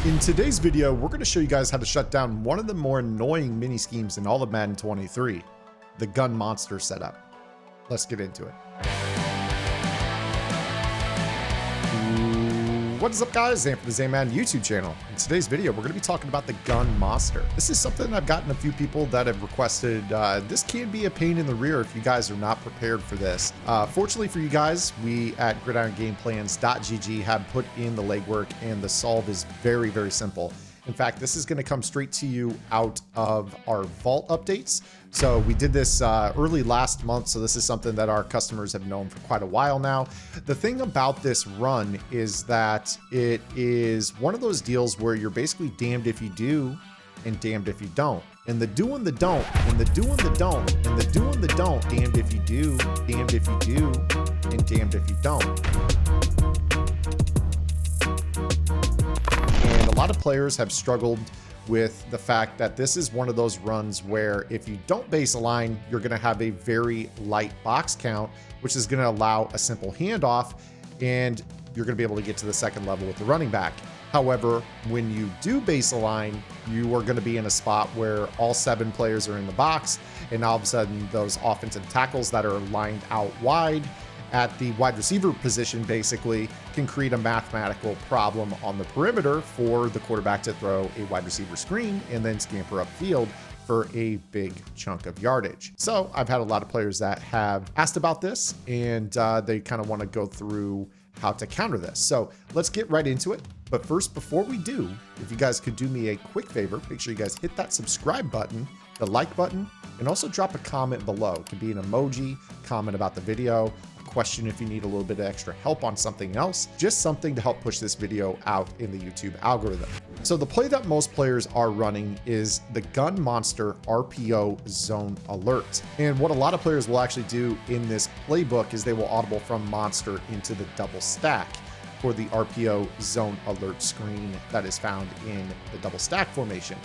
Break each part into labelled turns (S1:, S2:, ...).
S1: In today's video, we're going to show you guys how to shut down one of the more annoying mini schemes in all of Madden 23, the gun monster setup. Let's get into it. What is up, guys? Zan from the Zan YouTube channel. In today's video, we're going to be talking about the gun monster. This is something I've gotten a few people that have requested. This can be a pain in the rear if you guys are not prepared for this. Fortunately for you guys, we at gridirongameplans.gg have put in the legwork, and the solve is very, very simple. In fact, this is going to come straight to you out of our vault updates. So we did this early last month, so this is something that our customers have known for quite a while now. The thing about this run is that it is one of those deals where you're basically damned if you do and damned if you don't. And the do and the don't, and the do and the don't, and the do and the don't, damned if you do, damned if you do, and damned if you don't. A lot of players have struggled with the fact that this is one of those runs where if you don't base align, you're going to have a very light box count, which is going to allow a simple handoff, and you're going to be able to get to the second level with the running back. However, when you do base align, you are going to be in a spot where all 7 players are in the box, and all of a sudden those offensive tackles that are lined out wide at the wide receiver position basically can create a mathematical problem on the perimeter for the quarterback to throw a wide receiver screen and then scamper upfield for a big chunk of yardage. So I've had a lot of players that have asked about this, and they kind of want to go through how to counter this. So let's get right into it. But first, before we do, if you guys could do me a quick favor, make sure you guys hit that subscribe button, the like button, and also drop a comment below. It can be an emoji, comment about the video, question if you need a little bit of extra help on something else, just something to help push this video out in the YouTube algorithm. So the play that most players are running is the gun monster RPO zone alert. And what a lot of players will actually do in this playbook is they will audible from monster into the double stack for the RPO zone alert screen that is found in the double stack formation.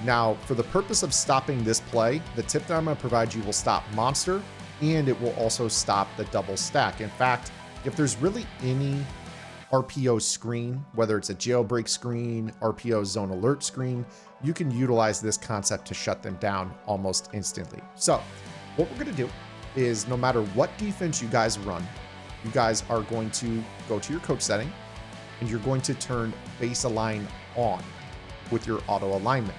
S1: Now, for the purpose of stopping this play, the tip that I'm going to provide you will stop monster, and it will also stop the double stack. In fact, if there's really any RPO screen, whether it's a jailbreak screen, RPO zone alert screen, you can utilize this concept to shut them down almost instantly. So what we're going to do is, no matter what defense you guys run, you guys are going to go to your coach setting, and you're going to turn base align on with your auto alignment.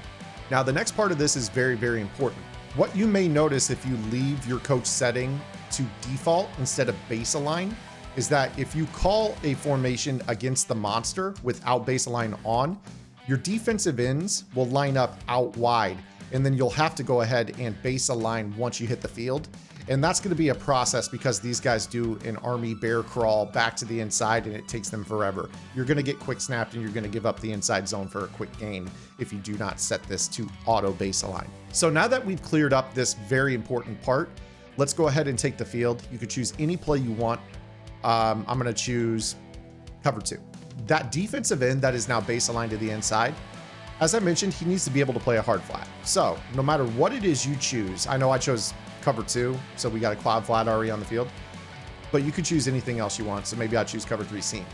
S1: Now, the next part of this is very, very important. What you may notice if you leave your coach setting to default instead of base align is that if you call a formation against the monster without base align on, your defensive ends will line up out wide, and then you'll have to go ahead and base align once you hit the field. And that's going to be a process because these guys do an army bear crawl back to the inside, and it takes them forever. You're going to get quick snapped, and you're going to give up the inside zone for a quick gain if you do not set this to auto base align. So now that we've cleared up this very important part, let's go ahead and take the field. You could choose any play you want. I'm going to choose cover 2. That defensive end that is now base aligned to the inside, as I mentioned, he needs to be able to play a hard flat. So no matter what it is you choose, I know I chose cover 2, so we got a cloud flat already on the field, but you could choose anything else you want. So maybe I'll choose cover 3 seam.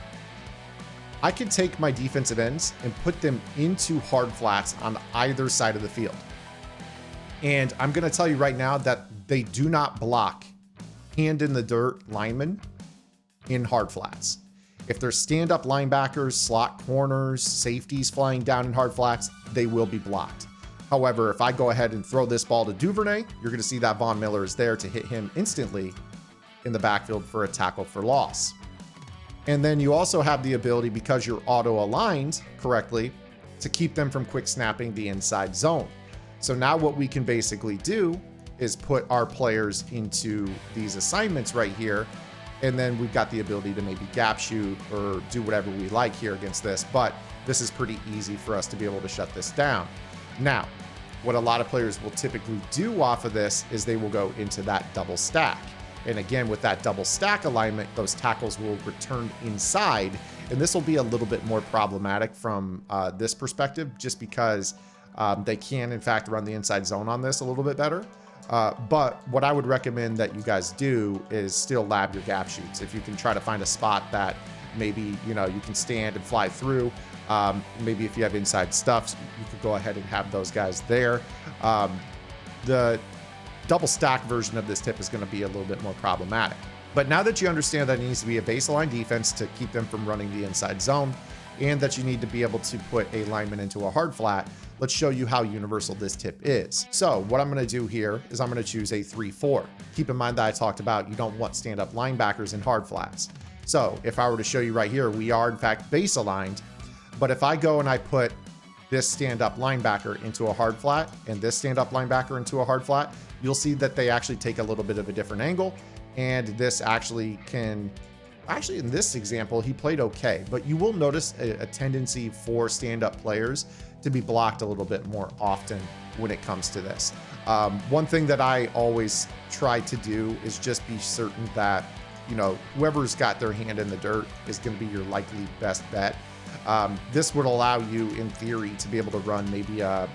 S1: I can take my defensive ends and put them into hard flats on either side of the field. And I'm going to tell you right now that they do not block hand in the dirt linemen in hard flats. If there's stand-up linebackers, slot corners, safeties flying down in hard flats, they will be blocked. However, if I go ahead and throw this ball to Duvernay, you're going to see that Von Miller is there to hit him instantly in the backfield for a tackle for loss. And then you also have the ability, because you're auto aligned correctly, to keep them from quick snapping the inside zone. So now what we can basically do is put our players into these assignments right here, and then we've got the ability to maybe gap shoot or do whatever we like here against this, but this is pretty easy for us to be able to shut this down. Now, what a lot of players will typically do off of this is they will go into that double stack. And again, with that double stack alignment, those tackles will return inside. And this will be a little bit more problematic from this perspective, just because they can, in fact, run the inside zone on this a little bit better. But what I would recommend that you guys do is still lab your gap shoots. If you can try to find a spot that maybe, you know, you can stand and fly through, Maybe if you have inside stuffs, you could go ahead and have those guys there. The double stack version of this tip is going to be a little bit more problematic. But now that you understand that it needs to be a baseline defense to keep them from running the inside zone, and that you need to be able to put a lineman into a hard flat, let's show you how universal this tip is. So what I'm going to do here is I'm going to choose a 3-4. Keep in mind that I talked about you don't want stand-up linebackers in hard flats. So if I were to show you right here, we are in fact base aligned, but if I go and I put this stand-up linebacker into a hard flat and this stand-up linebacker into a hard flat, you'll see that they actually take a little bit of a different angle. And this actually can, in this example, he played okay, but you will notice a tendency for stand-up players to be blocked a little bit more often when it comes to this. One thing that I always try to do is just be certain that, you know, whoever's got their hand in the dirt is going to be your likely best bet. This would allow you, in theory, to be able to run maybe a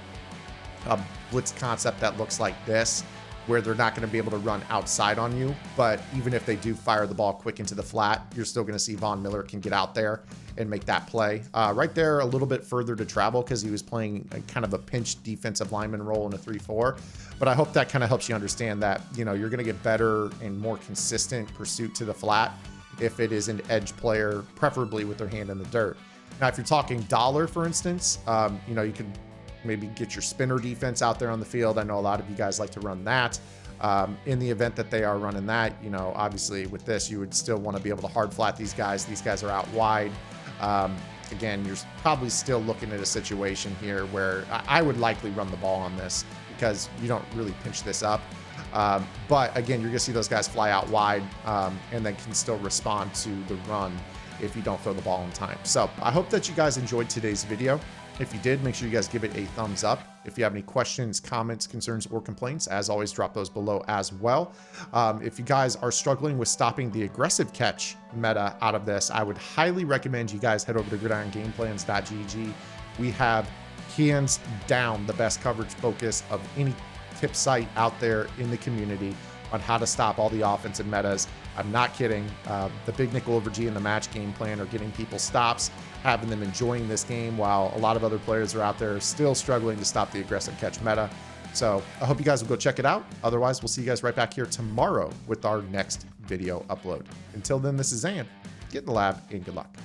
S1: blitz concept that looks like this, where they're not going to be able to run outside on you. But even if they do fire the ball quick into the flat, you're still going to see Von Miller can get out there and make that play. Right there, a little bit further to travel because he was playing kind of a pinch defensive lineman role in a 3-4. But I hope that kind of helps you understand that, you know, you're going to get better and more consistent pursuit to the flat if it is an edge player, preferably with their hand in the dirt. Now, if you're talking dollar, for instance, you know, you can maybe get your spinner defense out there on the field. I know a lot of you guys like to run that. In the event that they are running that, you know, obviously with this, you would still want to be able to hard flat these guys. These guys are out wide. Again, you're probably still looking at a situation here where I would likely run the ball on this because you don't really pinch this up. But again, you're going to see those guys fly out wide and then can still respond to the run if you don't throw the ball in time. So I hope that you guys enjoyed today's video. If you did, make sure you guys give it a thumbs up. If you have any questions, comments, concerns, or complaints, as always, drop those below as well. If you guys are struggling with stopping the aggressive catch meta out of this, I would highly recommend you guys head over to gridirongameplans.gg. We have hands down the best coverage focus of any tip site out there in the community on how to stop all the offensive metas. I'm not kidding. The big nickel over G and the match game plan are getting people stops, having them enjoying this game, while a lot of other players are out there still struggling to stop the aggressive catch meta. So I hope you guys will go check it out. Otherwise, we'll see you guys right back here tomorrow with our next video upload. Until then, this is Zan. Get in the lab and good luck.